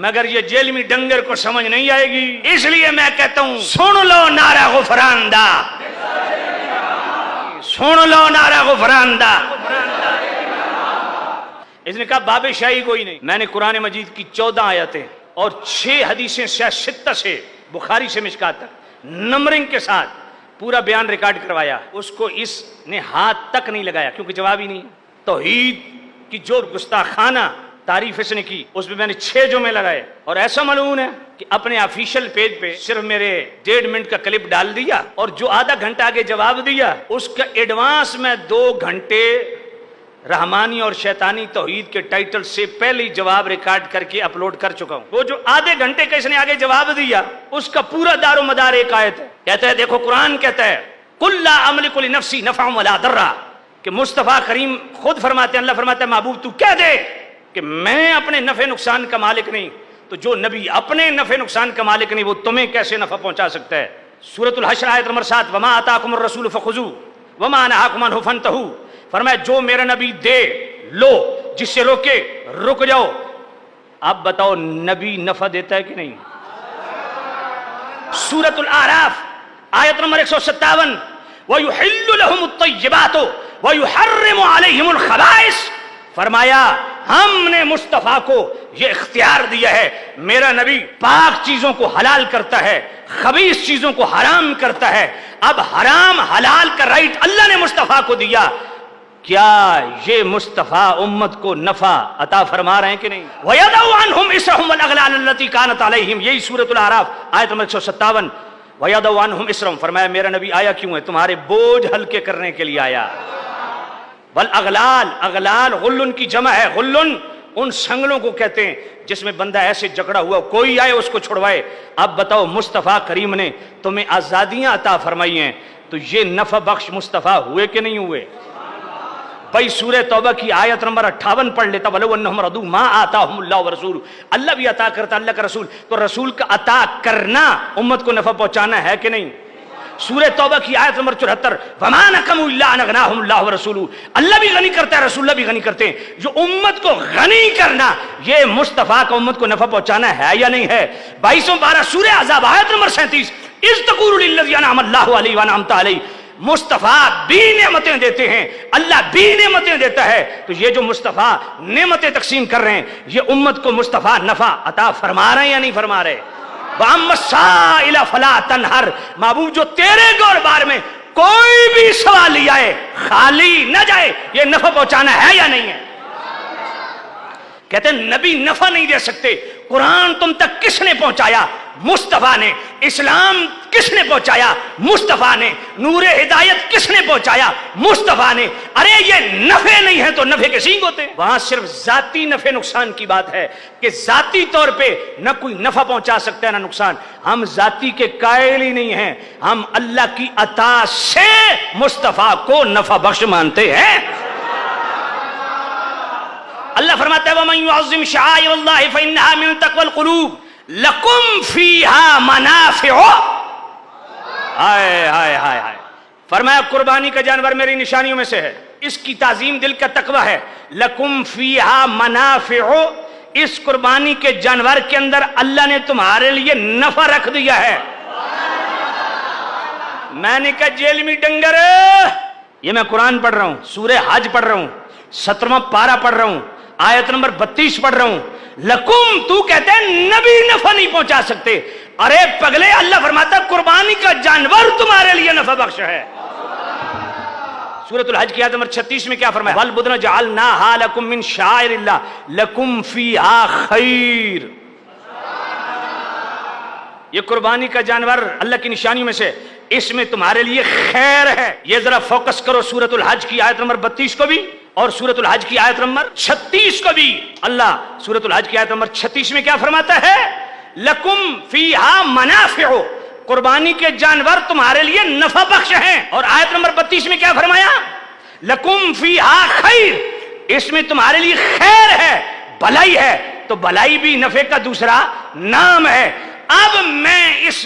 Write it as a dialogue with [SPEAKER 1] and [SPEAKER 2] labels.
[SPEAKER 1] مگر یہ جیلمی ڈنگر کو سمجھ نہیں آئے گی، اس لیے میں کہتا ہوں سن لو نعرہ غفران دا، سن لو نعرہ غفران دا۔ اس نے کہا باب شاہی کوئی نہیں۔ میں نے قرآن مجید کی 14 آیتیں اور 6 حدیثیں شتہ سے بخاری سے مشکات تک نمبرنگ کے ساتھ پورا بیان ریکارڈ کروایا، اس کو اس نے ہاتھ تک نہیں لگایا کیونکہ جواب ہی نہیں۔ توحید کی جو گستاخانہ تعریف اس نے کی اس میں نے 6 جملے لگائے، اور ایسا ملعون ہے کہ اپنے آفیشیل پیج پہ صرف میرے 1.5 منٹ کا کلپ ڈال دیا، اور جو آدھا گھنٹہ آگے جواب دیا اس کا ایڈوانس میں 2 گھنٹے رحمانی اور شیطانی توحید کے ٹائٹل سے پہلے ہی جواب ریکارڈ کر کے اپلوڈ کر چکا ہوں۔ وہ جو آدھے گھنٹے کا اس نے آگے جواب دیا اس کا پورا دار و مدار ایک آیت ہے۔ کہتا ہے دیکھو قرآن کہتا ہے قُلْ لَا أَمْلِكُ لِنَفْسِي نَفْعًا وَلَا ضَرًّا، کہ مصطفیٰ کریم خود فرماتے ہیں، اللہ فرماتا ہے محبوب تو کہہ دے کہ میں اپنے نفع نقصان کا مالک نہیں، تو جو نبی اپنے نفع نقصان کا مالک نہیں وہ تمہیں کیسے نفع پہنچا سکتا ہے۔ سورۃ الحشر آیت نمبر 7 وَمَا آتَاكُمُ الرَّسُولُ فَخُذُوهُ وَمَا نَهَاكُمْ عَنْهُ فَانْتَهُوا، فرمایا جو میرا نبی دے لو، جس سے روکے رک جاؤ۔ اب بتاؤ نبی نفع دیتا ہے کہ نہیں؟ سورۃ الاعراف آیت نمبر 157 وَيُحِلُّ لَهُمُ الطَّيِّبَاتُ وَيُحَرِّمُ عَلَيْهِمُ الْخَبَائِثَ، فرمایا ہم نے مصطفیٰ کو یہ اختیار دیا ہے، میرا نبی پاک چیزوں کو حلال کرتا ہے، خبیث چیزوں کو حرام کرتا ہے۔ اب حرام حلال کا رائٹ اللہ نے مصطفیٰ کو دیا، کیا یہ مصطفیٰ امت کو نفع عطا فرما رہے ہیں کہ نہیں؟ وَيَضَعُ عَنْهُمْ إِصْرَهُمْ وَالْأَغْلَالَ الَّتِي كَانَتْ عَلَيْهِمْ، یہی سورۃ الاعراف آیت نمبر 157 وَيَضَعُ عَنْهُمْ إِصْرَهُمْ، فرمایا میرا نبی آیا کیوں ہے؟ تمہارے بوجھ ہلکے کرنے کے لیے آیا۔ والاغلال، اغلال غلن کی جمع ہے، غلن ان سنگلوں کو کہتے ہیں جس میں بندہ ایسے جکڑا ہوا کوئی آئے اس کو چھڑوائے۔ اب بتاؤ مصطفیٰ کریم نے تمہیں آزادیاں عطا فرمائی ہیں تو یہ نفع بخش مصطفیٰ ہوئے کہ نہیں ہوئے؟ بھائی سورہ توبہ کی آیت نمبر 58 پڑھ لیتا وَلَوْ أَنَّهُمْ رَضُوا مَا آتَاهُمُ اللَّهُ وَرَسُولُهُ، اللہ بھی عطا کرتا، اللہ کا رسول، تو رسول کا عطا کرنا امت کو نفع پہنچانا ہے کہ نہیں؟ سورہ توبہ کی آیت نمبر 74 وَمَا نَقَمُوا إِلَّا أَنْ أَغْنَاهُمُ اللَّهُ وَرَسُولُهُ، اللہ بھی غنی کرتا ہے رسول اللہ بھی غنی کرتے ہیں۔ جو امت کو غنی کرنا یہ مصطفیٰ کا امت کو نفع پہنچانا ہے یا نہیں ہے؟ 22 سورہ احزاب آیت نمبر 37 إِذْ تَقُولُ لِلَّذِي أَنْعَمَ اللَّهُ عَلَيْهِ وَأَنْعَمْتَ عَلَيْهِ، مصطفیٰ بھی نعمتیں دیتے ہیں، اللہ بھی نعمتیں دیتا ہے، تو یہ جو مصطفیٰ نعمتیں تقسیم کر رہے ہیں یہ امت کو مصطفیٰ نفع عطا فرما رہے ہیں یا نہیں فرما رہے؟ وَأَمَّا السَّائِلَ فَلَا تَنْهَرْ، محبوب جو تیرے گور بار میں کوئی بھی سوال لے آئے خالی نہ جائے، یہ نفع پہنچانا ہے یا نہیں ہے؟ کہتے ہیں نبی نفع نہیں دے سکتے، قرآن تم تک کس نے پہنچایا؟ مصطفیٰ نے۔ اسلام کس نے پہنچایا؟ مصطفیٰ نے۔ نور ہدایت کس نے پہنچایا؟ مصطفیٰ نے۔ ارے یہ نفع نہیں ہے تو نفع کے سینگ ہوتے ہیں؟ وہاں صرف ذاتی نفع نقصان کی بات ہے کہ ذاتی طور پہ نہ کوئی نفع پہنچا سکتا ہے نہ نقصان۔ ہم ذاتی کے قائل ہی نہیں ہیں، ہم اللہ کی عطا سے مصطفیٰ کو نفع بخش مانتے ہیں۔ اللہ فرماتا ہے وَمَن يُعَظِّمْ شَعَائِرَ اللَّهِ فَإِنَّهَا مِن تَقْوَى الْقُلُوبِ لَكُمْ فِيهَا مَنَافِعُ، ہائے ہائے ہائے ہائے، فرمایا قربانی کا جانور میری نشانیوں میں سے ہے، اس کی تعظیم دل کا تقوی ہے۔ لَكُمْ فِيهَا مَنَافِعُ، اس قربانی کے جانور کے اندر اللہ نے تمہارے لیے نفع رکھ دیا ہے۔ میں نے کہا جیل میں ڈنگر، یہ میں قرآن پڑھ رہا ہوں، سورہ حج پڑھ رہا ہوں، 17واں پارہ پڑھ رہا ہوں، آیت نمبر 32 پڑھ رہا ہوں۔ لکم، تو کہتے ہیں نبی نفع نہیں پہنچا سکتے، ارے پگلے اللہ فرماتا ہے قربانی کا جانور تمہارے لیے نفع بخش ہے۔ سورۃ الحج کی آیت نمبر 36 میں کیا فرمایا؟ وَالْبُدْنَ جَعَلْنَاهَا لَكُم مِّن شَعَائِرِ اللَّهِ لَكُمْ فِيهَا خَيْرٌ، یہ قربانی کا جانور اللہ کی نشانیوں میں سے، اس میں تمہارے لیے خیر ہے۔ یہ ذرا فوکس کرو سورۃ الحج کی آیت نمبر 32 کو بھی اور سورۃ الحج کی آیت نمبر 36 کو بھی۔ اللہ سورۃ الحج کی آیت نمبر 36 میں کیا فرماتا ہے؟ لَكُمْ فِيهَا مَنَافِعُ، قربانی کے جانور تمہارے لیے نفع بخش ہیں۔ اور آیت نمبر 32 میں کیا فرمایا؟ لَكُمْ فِيهَا خَيْرٌ، اس میں تمہارے لیے خیر ہے، بھلائی ہے، تو بھلائی بھی نفع کا دوسرا نام ہے۔ اب میں اس